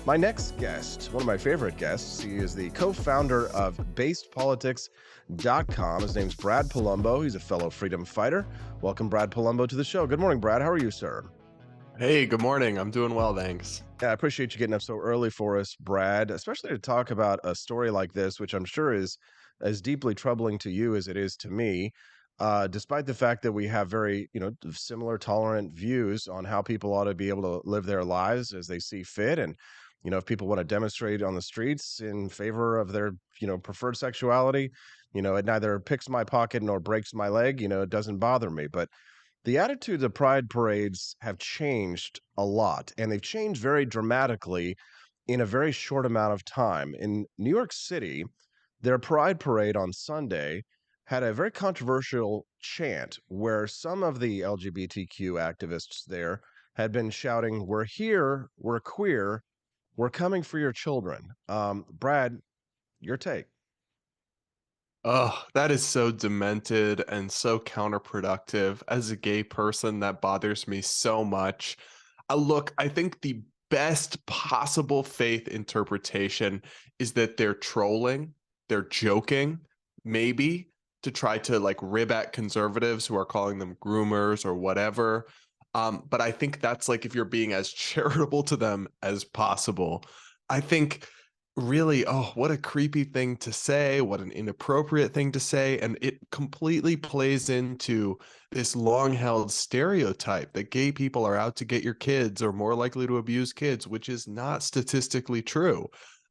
My next guest, one of my favorite guests, he is the co-founder of basedpolitics.com. His name's Brad Polumbo. He's a fellow freedom fighter. Welcome, Brad Polumbo, to the show. Good morning, Brad. How are you, sir? Hey, good morning. I'm doing well, thanks. Yeah, I appreciate you getting up so early for us, Brad, especially to talk about a story like this, which I'm sure is as deeply troubling to you as it is to me. Despite the fact that we have very, similar tolerant views on how people ought to be able to live their lives as they see fit. And, if people want to demonstrate on the streets in favor of their, preferred sexuality, it neither picks my pocket nor breaks my leg, it doesn't bother me. But the attitudes of pride parades have changed a lot, and they've changed very dramatically in a very short amount of time. In New York City, their pride parade on Sunday had a very controversial chant where some of the LGBTQ activists there had been shouting, "We're here, we're queer, we're coming for your children." Brad, your take. Oh, that is so demented and so counterproductive. As a gay person, that bothers me so much. Look, I think the best possible faith interpretation is that they're trolling, they're joking, maybe to try to like rib at conservatives who are calling them groomers or whatever. But I think that's like if you're being as charitable to them as possible. I think really, oh, what a creepy thing to say, what an inappropriate thing to say. And it completely plays into this long held stereotype that gay people are out to get your kids or more likely to abuse kids, which is not statistically true.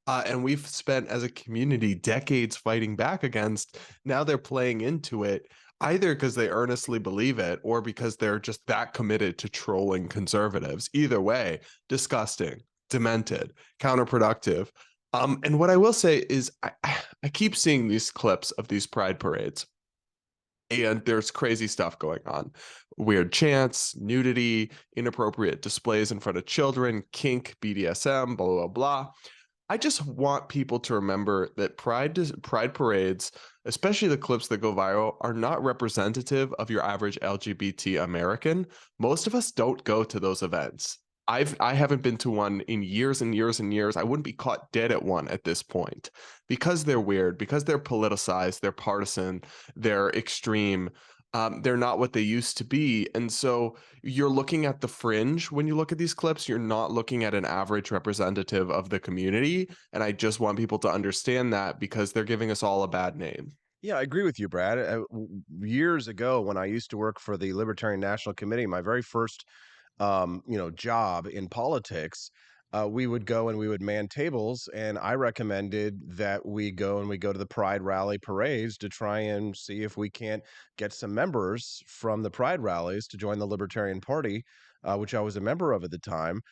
And we've spent as a community decades fighting back against. Now they're playing into it, either because they earnestly believe it or because they're just that committed to trolling conservatives. Either way, disgusting, demented, counterproductive. And what I will say is I keep seeing these clips of these pride parades, and there's crazy stuff going on. Weird chants, nudity, inappropriate displays in front of children, kink, BDSM, blah, blah, blah. I just want people to remember that pride parades, especially the clips that go viral, are not representative of your average LGBT American. Most of us don't go to those events. I haven't been to one in years and years and years. I wouldn't be caught dead at one at this point because they're weird, because they're politicized, they're partisan, they're extreme. They're not what they used to be. And so you're looking at the fringe when you look at these clips. You're not looking at an average representative of the community. And I just want people to understand that because they're giving us all a bad name. Yeah, I agree with you, Brad. Years ago, when I used to work for the Libertarian National Committee, my very first job in politics, we would go and we would man tables, and I recommended that we go to the Pride rally parades to try and see if we can't get some members from the Pride rallies to join the Libertarian Party, which I was a member of at the time.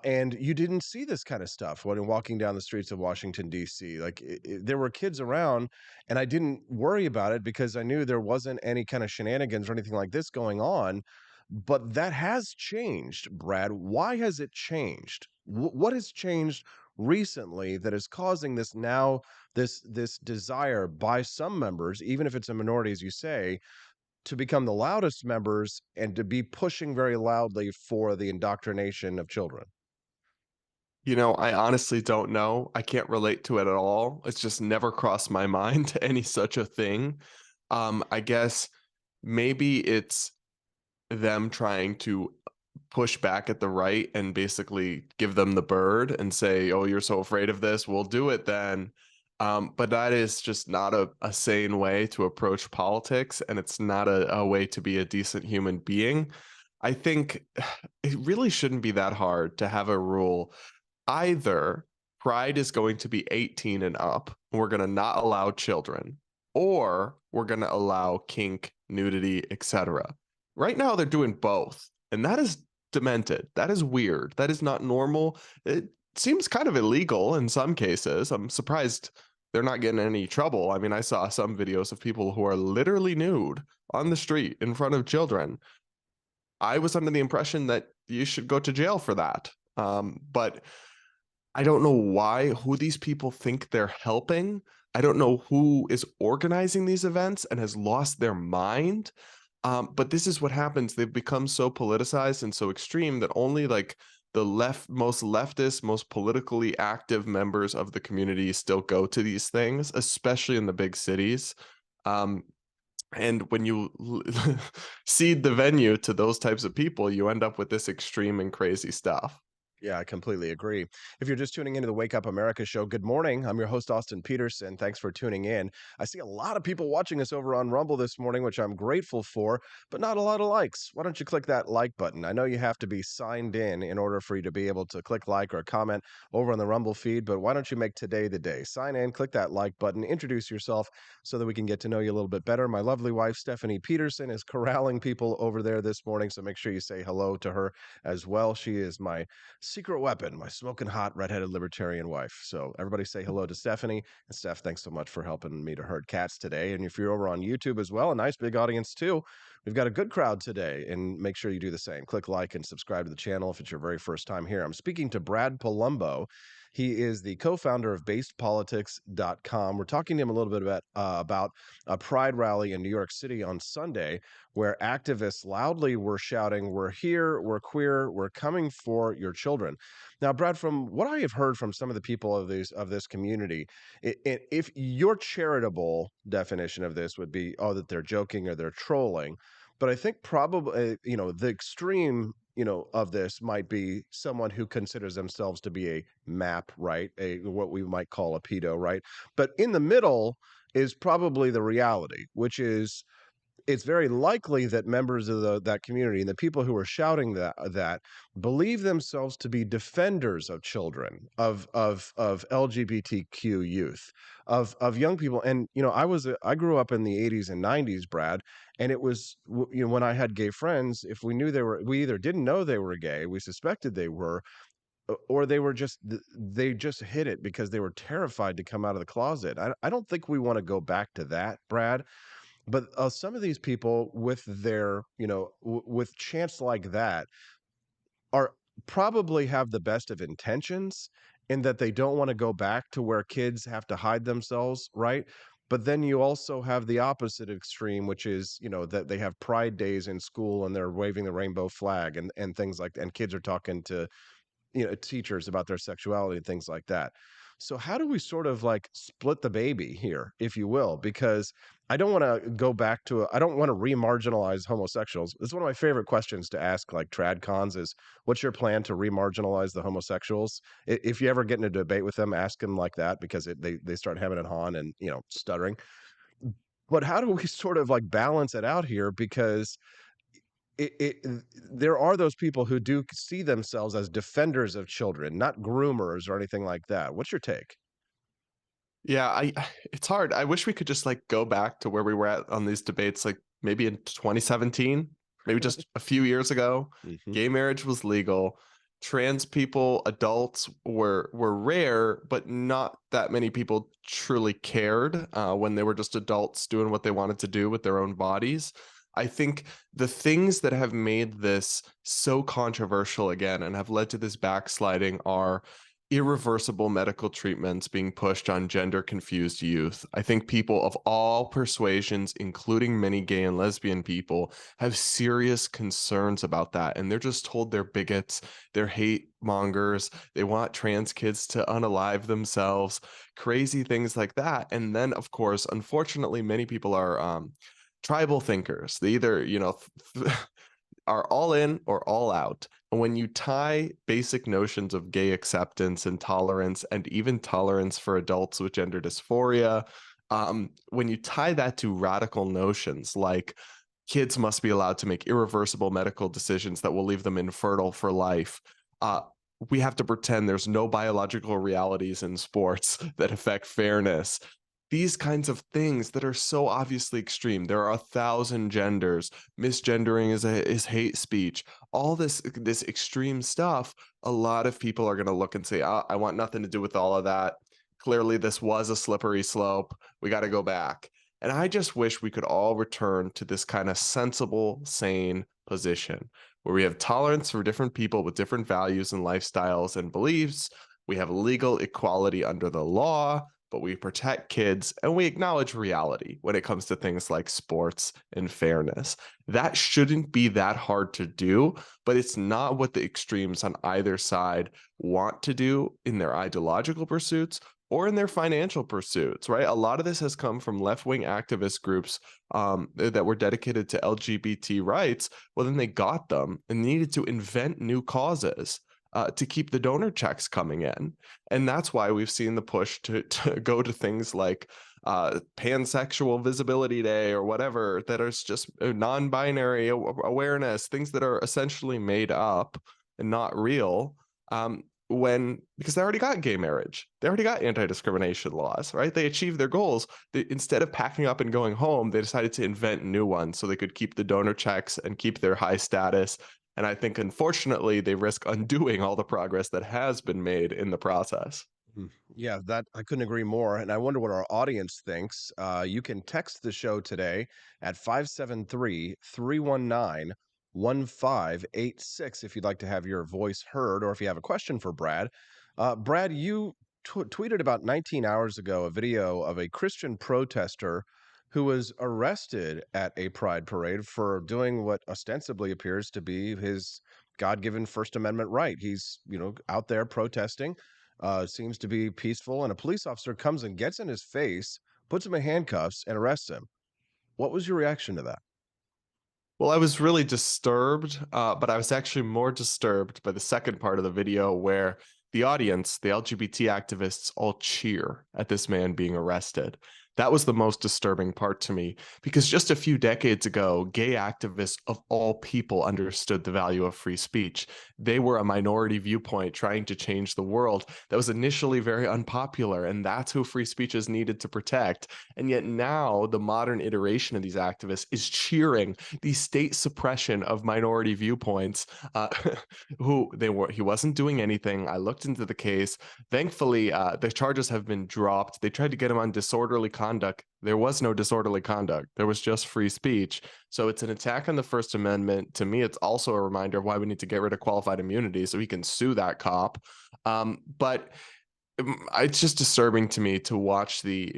And you didn't see this kind of stuff when walking down the streets of Washington, D.C. Like there were kids around, and I didn't worry about it because I knew there wasn't any kind of shenanigans or anything like this going on. But that has changed, Brad. Why has it changed? What has changed recently that is causing this now, this desire by some members, even if it's a minority, as you say, to become the loudest members and to be pushing very loudly for the indoctrination of children? I honestly don't know. I can't relate to it at all. It's just never crossed my mind to any such a thing. I guess maybe it's them trying to push back at the right and basically give them the bird and say, "Oh, you're so afraid of this, we'll do it then." But that is just not a sane way to approach politics, and it's not a way to be a decent human being. I think it really shouldn't be that hard to have a rule. Either Pride is going to be 18 and up, and we're going to not allow children, or we're going to allow kink, nudity, etc. Right now, they're doing both, and that is demented. That is weird. That is not normal. It seems kind of illegal in some cases. I'm surprised they're not getting any trouble. I mean, I saw some videos of people who are literally nude on the street in front of children. I was under the impression that you should go to jail for that. But I don't know who these people think they're helping. I don't know who is organizing these events and has lost their mind. But this is what happens. They've become so politicized and so extreme that only like the most leftist, most politically active members of the community still go to these things, especially in the big cities. Um, and when you seed the venue to those types of people, you end up with this extreme and crazy stuff. Yeah, I completely agree. If you're just tuning into the Wake Up America show, good morning. I'm your host, Austin Peterson. Thanks for tuning in. I see a lot of people watching us over on Rumble this morning, which I'm grateful for, but not a lot of likes. Why don't you click that like button? I know you have to be signed in order for you to be able to click like or comment over on the Rumble feed, but why don't you make today the day? Sign in, click that like button, introduce yourself so that we can get to know you a little bit better. My lovely wife, Stephanie Peterson, is corralling people over there this morning, so make sure you say hello to her as well. She is my secret weapon, my smoking hot redheaded libertarian wife. So everybody say hello to Stephanie. And Steph, thanks so much for helping me to herd cats today. And if you're over on YouTube as well, a nice big audience too. We've got a good crowd today, and make sure you do the same. Click like and subscribe to the channel if it's your very first time here. I'm speaking to Brad Polumbo. He is the co-founder of basedpolitics.com. We're talking to him a little bit about a pride rally in New York City on Sunday, where activists loudly were shouting, "We're here, we're queer, we're coming for your children." Now, Brad, from what I have heard from some of the people of this community, if your charitable definition of this would be, oh, that they're joking or they're trolling, but I think probably the extreme of this might be someone who considers themselves to be a map, right? A what we might call a pedo, right? But in the middle is probably the reality, which is it's very likely that members of that community and the people who are shouting that believe themselves to be defenders of children, of LGBTQ youth, of young people. And I grew up in the 80s and 90s, Brad, and it was when I had gay friends, if we knew we either didn't know they were gay, we suspected they were, or they were just they just hid it because they were terrified to come out of the closet. I don't think we want to go back to that, Brad. But some of these people with their, with chants like that are probably have the best of intentions in that they don't want to go back to where kids have to hide themselves, right? But then you also have the opposite extreme, which is, that they have pride days in school and they're waving the rainbow flag and things like that. And kids are talking to teachers about their sexuality and things like that. So how do we sort of like split the baby here, if you will? Because I don't want to go back to I don't want to remarginalize homosexuals. It's one of my favorite questions to ask like trad cons is what's your plan to remarginalize the homosexuals? If you ever get in a debate with them, ask them like that because they start having it on and stuttering. But how do we sort of like balance it out here? Because there are those people who do see themselves as defenders of children, not groomers or anything like that. What's your take? Yeah, I it's hard. I wish we could just like go back to where we were at on these debates, like maybe in 2017, maybe just a few years ago. Mhm. Gay marriage was legal. Trans people, adults were rare, but not that many people truly cared when they were just adults doing what they wanted to do with their own bodies. I think the things that have made this so controversial again and have led to this backsliding are irreversible medical treatments being pushed on gender confused youth. I think people of all persuasions, including many gay and lesbian people, have serious concerns about that. And they're just told they're bigots, they're hate mongers, they want trans kids to unalive themselves, crazy things like that. And then, of course, unfortunately, many people are tribal thinkers. They either, are all in or all out. And when you tie basic notions of gay acceptance and tolerance, and even tolerance for adults with gender dysphoria, when you tie that to radical notions like kids must be allowed to make irreversible medical decisions that will leave them infertile for life, uh, we have to pretend there's no biological realities in sports that affect fairness. These kinds of things that are so obviously extreme. There are 1,000 genders. Misgendering is hate speech. All this extreme stuff. A lot of people are going to look and say, I want nothing to do with all of that. Clearly, this was a slippery slope. We got to go back." And I just wish we could all return to this kind of sensible, sane position where we have tolerance for different people with different values and lifestyles and beliefs. We have legal equality under the law. but we protect kids and we acknowledge reality when it comes to things like sports and fairness. That shouldn't be that hard to do, but it's not what the extremes on either side want to do in their ideological pursuits or in their financial pursuits, right? A lot of this has come from left wing activist groups that were dedicated to LGBT rights. Well, then they got them and needed to invent new causes to keep the donor checks coming in. And that's why we've seen the push to go to things like pansexual visibility day or whatever that is just non-binary awareness, things that are essentially made up and not real. When because they already got gay marriage, they already got anti-discrimination laws, right? They achieved their goals. Instead of packing up and going home, they decided to invent new ones so they could keep the donor checks and keep their high status. And I think, unfortunately, they risk undoing all the progress that has been made in the process. Yeah, that I couldn't agree more. And I wonder what our audience thinks. You can text the show today at 573-319-1586 if you'd like to have your voice heard or if you have a question for Brad. Brad, you tweeted about 19 hours ago a video of a Christian protester who was arrested at a pride parade for doing what ostensibly appears to be his God-given First Amendment right. He's, out there protesting, seems to be peaceful, and a police officer comes and gets in his face, puts him in handcuffs, and arrests him. What was your reaction to that? Well, I was really disturbed, but I was actually more disturbed by the second part of the video where the audience, the LGBT activists, all cheer at this man being arrested. That was the most disturbing part to me because just a few decades ago, gay activists of all people understood the value of free speech. They were a minority viewpoint trying to change the world that was initially very unpopular, and that's who free speech is needed to protect. And yet now, the modern iteration of these activists is cheering the state suppression of minority viewpoints. Uh, he wasn't doing anything. I looked into the case. Thankfully, the charges have been dropped. They tried to get him on disorderly conduct. There was no disorderly conduct. There was just free speech. So it's an attack on the First Amendment. To me, it's also a reminder of why we need to get rid of qualified immunity so he can sue that cop. But it's just disturbing to me to watch the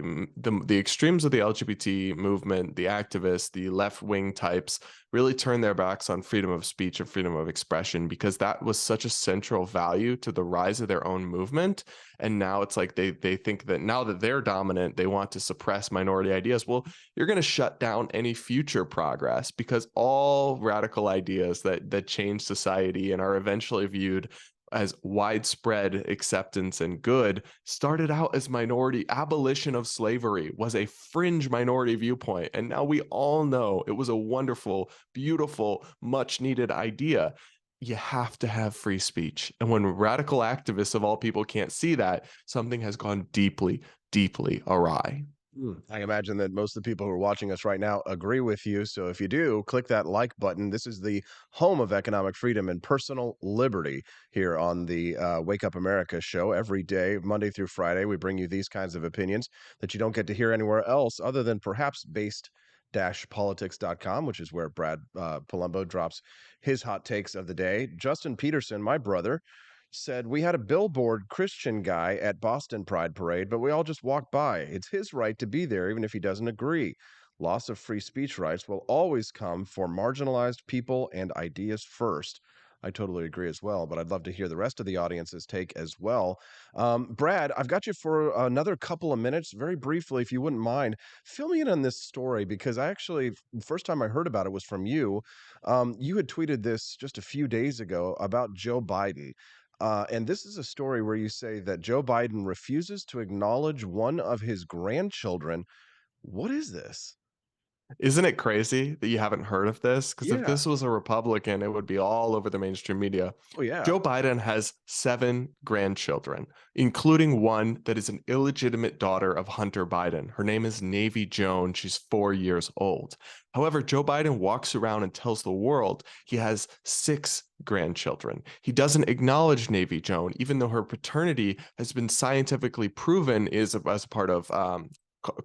extremes of the LGBT movement, the activists, the left wing types really turn their backs on freedom of speech and freedom of expression because that was such a central value to the rise of their own movement. And now it's like they think that now that they're dominant, they want to suppress minority ideas. Well, you're going to shut down any future progress because all radical ideas that change society and are eventually viewed as widespread acceptance and good started out as minority. Abolition of slavery was a fringe minority viewpoint, and now we all know it was a wonderful, beautiful, much needed idea. You have to have free speech, and when radical activists of all people can't see that, something has gone deeply, deeply awry. I imagine that most of the people who are watching us right now agree with you. So if you do, click that like button. This is the home of economic freedom and personal liberty here on the Wake Up America show. Every day, Monday through Friday, we bring you these kinds of opinions that you don't get to hear anywhere else other than perhaps based-politics.com, which is where Brad Polumbo drops his hot takes of the day. Justin Peterson, my brother, said, "We had a billboard Christian guy at Boston Pride Parade, but we all just walked by. It's his right to be there, even if he doesn't agree. Loss of free speech rights will always come for marginalized people and ideas first." I totally agree as well, but I'd love to hear the rest of the audience's take as well. Brad, I've got you for another couple of minutes, very briefly, if you wouldn't mind. Fill me in on this story because I actually, first time I heard about it was from you. You had tweeted this just a few days ago about Joe Biden. And this is a story where you say that Joe Biden refuses to acknowledge one of his grandchildren. What is this? Isn't it crazy that you haven't heard of this? Because if Yeah. this was a Republican, it would be all over the mainstream media. Oh, yeah. Joe Biden has 7 grandchildren, including one that is an illegitimate daughter of Hunter Biden. Her name is Navy Joan. She's 4 years old. However, Joe Biden walks around and tells the world he has 6 grandchildren. He doesn't acknowledge Navy Joan, even though her paternity has been scientifically proven is as a part of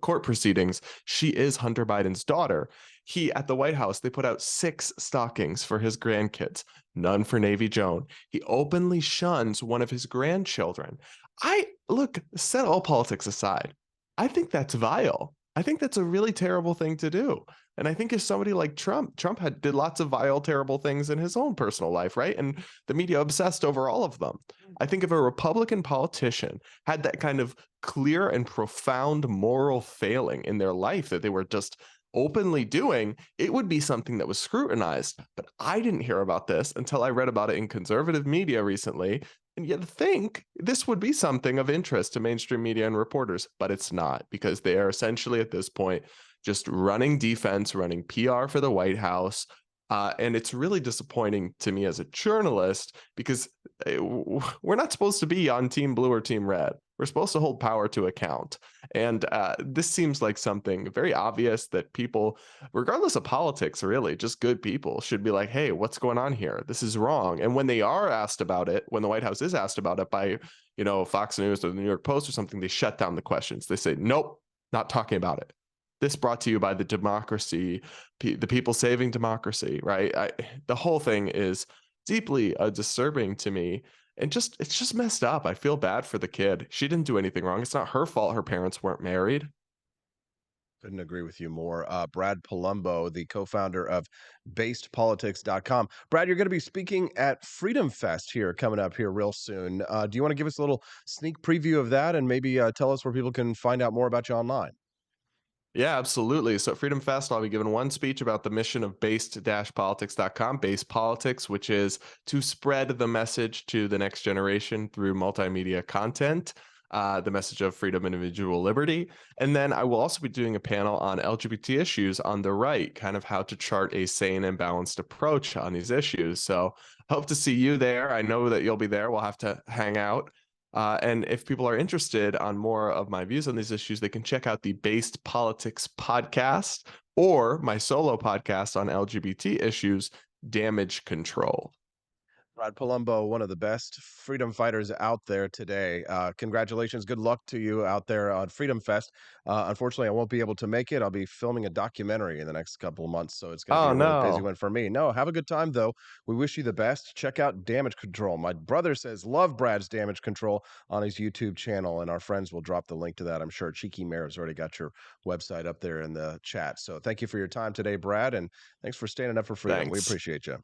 court proceedings. She is Hunter Biden's daughter. He at the White House, they put out 6 stockings for his grandkids, none for Navy Joan. He openly shuns one of his grandchildren. I look, set all politics aside. I think that's vile. I think that's a really terrible thing to do. And I think if somebody like Trump had did lots of vile, terrible things in his own personal life, right? And the media obsessed over all of them. I think if a Republican politician had that kind of clear and profound moral failing in their life that they were just openly doing, it would be something that was scrutinized. But I didn't hear about this until I read about it in conservative media recently, and you'd think this would be something of interest to mainstream media and reporters, but it's not, because they are essentially at this point just running defense, running PR for the White House. And it's really disappointing to me as a journalist because we're not supposed to be on team blue or team red. We're supposed to hold power to account. And this seems like something very obvious that people, regardless of politics, really, just good people should be like, hey, what's going on here? This is wrong. And when they are asked about it, when the White House is asked about it by, Fox News or the New York Post or something, they shut down the questions. They say, nope, not talking about it. This brought to you by the democracy, the people saving democracy, right? The whole thing is deeply disturbing to me, and it's just messed up. I feel bad for the kid. She didn't do anything wrong. It's not her fault her parents weren't married. Couldn't agree with you more. Brad Polumbo, the co-founder of basedpolitics.com. Brad, you're going to be speaking at Freedom Fest here coming up here real soon. Do you want to give us a little sneak preview of that and maybe tell us where people can find out more about you online? Yeah, absolutely. So at Freedom Fest, I'll be giving one speech about the mission of based-politics.com, Base Politics, which is to spread the message to the next generation through multimedia content, the message of freedom and individual liberty. And then I will also be doing a panel on LGBT issues on the right, kind of how to chart a sane and balanced approach on these issues. So hope to see you there. I know that you'll be there. We'll have to hang out. And if people are interested on more of my views on these issues, they can check out the Based Politics podcast or my solo podcast on LGBT issues, Damage Control. Brad Polumbo, one of the best freedom fighters out there today. Congratulations. Good luck to you out there on Freedom Fest. Unfortunately, I won't be able to make it. I'll be filming a documentary in the next couple of months, so it's going to be Oh, a really busy no. one for me. No, have a good time, though. We wish you the best. Check out Damage Control. My brother says, love Brad's Damage Control on his YouTube channel, and our friends will drop the link to that. I'm sure Cheeky Mayor's already got your website up there in the chat. So thank you for your time today, Brad, and thanks for standing up for freedom. We Thanks. appreciate you.